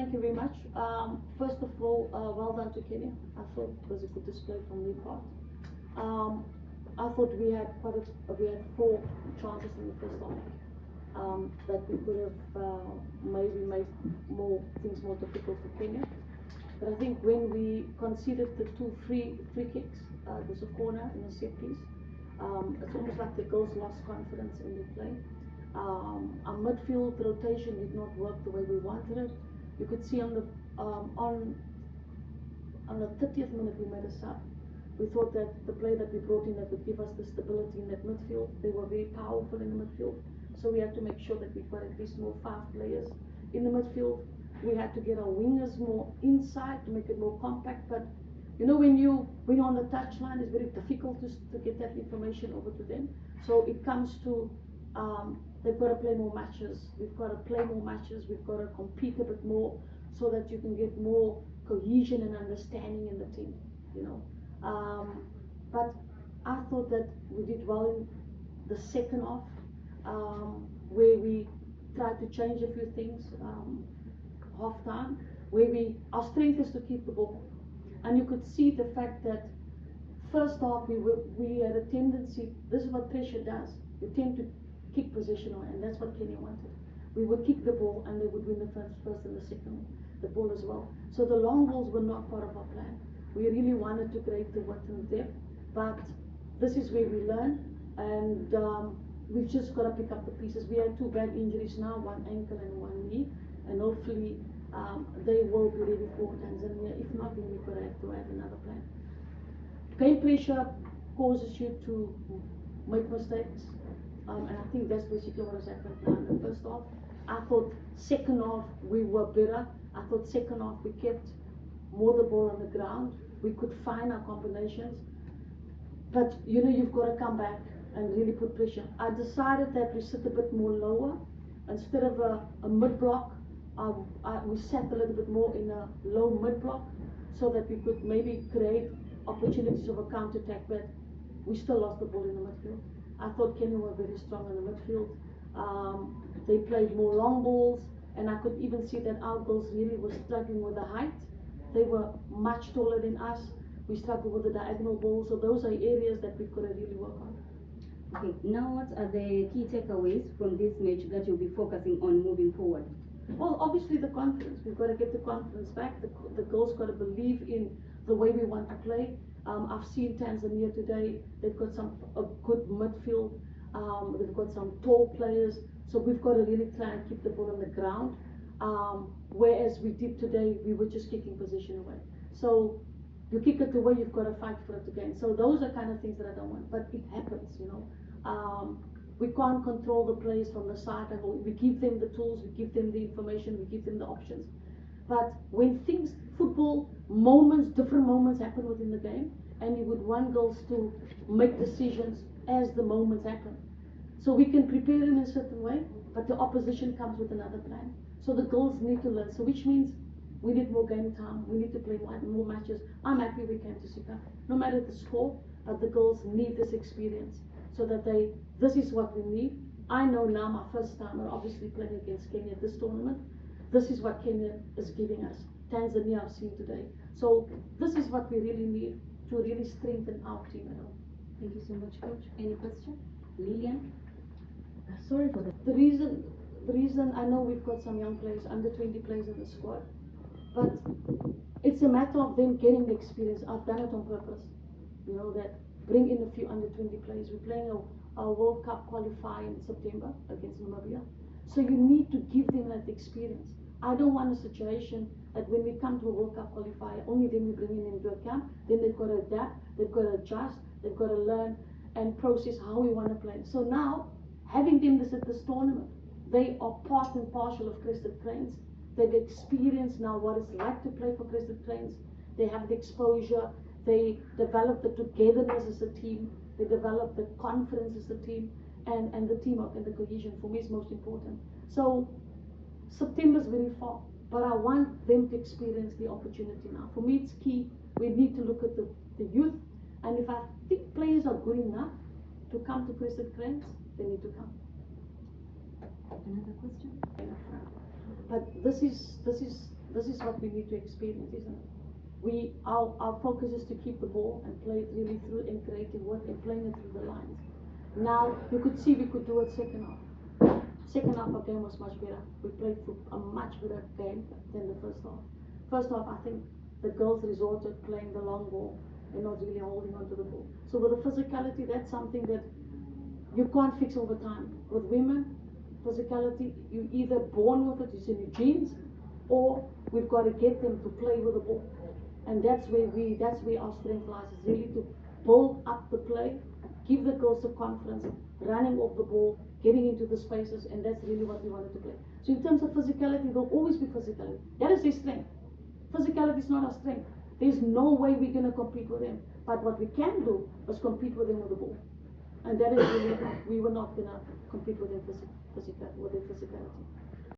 thank you very much. First of all, well done to Kenya. I thought it was a good display from their part. I thought we had we had 4 chances in the first half that we could have maybe made things more difficult for Kenya. But I think when we conceded the 2 free kicks, there's a corner and a set piece. It's almost like the girls lost confidence in their play. Our midfield rotation did not work the way we wanted it. You could see on the 30th minute we made a sub. We thought that the play that we brought in that would give us the stability in that midfield. They were very powerful in the midfield, so we had to make sure that we've got at least more 5 players in the midfield. We had to get our wingers more inside to make it more compact. But you know, when you're on the touchline, it's very difficult to get that information over to them. So it comes to they've got to play more matches. We've got to play more matches. We've got to compete a bit more so that you can get more cohesion and understanding in the team. You know, but I thought that we did well in the second half, where we tried to change a few things. Half time, where our strength is to keep the ball, and you could see the fact that first half we had a tendency. This is what pressure does. You tend to kick possession away, and that's what Kenya wanted. We would kick the ball, and they would win the first and the second the ball as well. So the long balls were not part of our plan. We really wanted to create the width and depth, but this is where we learn, and we've just got to pick up the pieces. We had 2 bad injuries now, 1 ankle and 1 knee, and hopefully they will be ready for Tanzania. If not, then we're going to have to have another plan. Game pressure causes you to make mistakes, and I think that's basically what has happened now in the first half. I thought second half we were better. I thought second half we kept more the ball on the ground. We could find our combinations, but you know, you've got to come back and really put pressure. I decided that we sit a bit more lower instead of a mid block. We sat a little bit more in a low mid block so that we could maybe create opportunities of a counter attack, but we still lost the ball in the midfield. I thought Kenya were very strong in the midfield. They played more long balls, and I could even see that our girls really were struggling with the height. They were much taller than us. We struggled with the diagonal balls, so those are areas that we could have really worked on. Okay, now what are the key takeaways from this match that you'll be focusing on moving forward? Well, obviously the confidence. We've got to get the confidence back. The girls got to believe in the way we want to play. I've seen Tanzania today. They've got a good midfield. They've got some tall players. So we've got to really try and keep the ball on the ground. Whereas we did today, we were just kicking possession away. So you kick it away, you've got to fight for it again. So those are kind of things that I don't want. But it happens, you know. We can't control the players from the side. We give them the tools, we give them the information, we give them the options. But when football moments, different moments happen within the game, and you would want girls to make decisions as the moments happen. So we can prepare them in a certain way, but the opposition comes with another plan. So the girls need to learn. So which means we need more game time. We need to play more matches. I'm happy we came to Sika. No matter the score, but the girls need this experience so that this is what we need. I know now, my first time, we're obviously playing against Kenya at this tournament. This is what Kenya is giving us. Tanzania I've seen today. So this is what we really need to really strengthen our team at all. Thank you so much, Coach. Any question? Lillian? Sorry for that. The reason I know we've got some young players, under 20 players in the squad, but it's a matter of them getting the experience. I've done it on purpose. You know, that bring in a few under 20 players. We're playing a World Cup qualifier in September against Namibia. So you need to give them that experience. I don't want a situation that when we come to a World Cup qualifier, only then we bring them into a camp, then they've got to adapt, they've got to adjust, they've got to learn and process how we want to play. So now, having them at this tournament, they are part and parcel of Crested Cranes. They've experienced now what it's like to play for Crested Cranes. They have the exposure, they develop the togetherness as a team, they develop the confidence as a team, and the teamwork and the cohesion for me is most important. So September is very far, but I want them to experience the opportunity now. For me, it's key. We need to look at the youth, and if I think players are good enough to come to Crested Cranes, they need to come. Another question? But this is this is what we need to experience, isn't it? Our focus is to keep the ball and play it really through and creating work and playing it through the lines. Now you could see we could do it second half. Second half our game was much better. We played through a much better game than the first half. First half I think the girls resorted playing the long ball and not really holding on to the ball. So with the physicality, that's something that you can't fix over time. With women, physicality, you either born with it, it's in your genes, or we've got to get them to play with the ball. And that's where our strength lies, is really to build up the play, give the girls the confidence, running off the ball, getting into the spaces, and that's really what we wanted to play. So in terms of physicality, there'll always be physicality. That is their strength. Physicality is not our strength. There's no way we're going to compete with them. But what we can do is compete with them with the ball. And that is really, we were not going to compete with them with their physicality.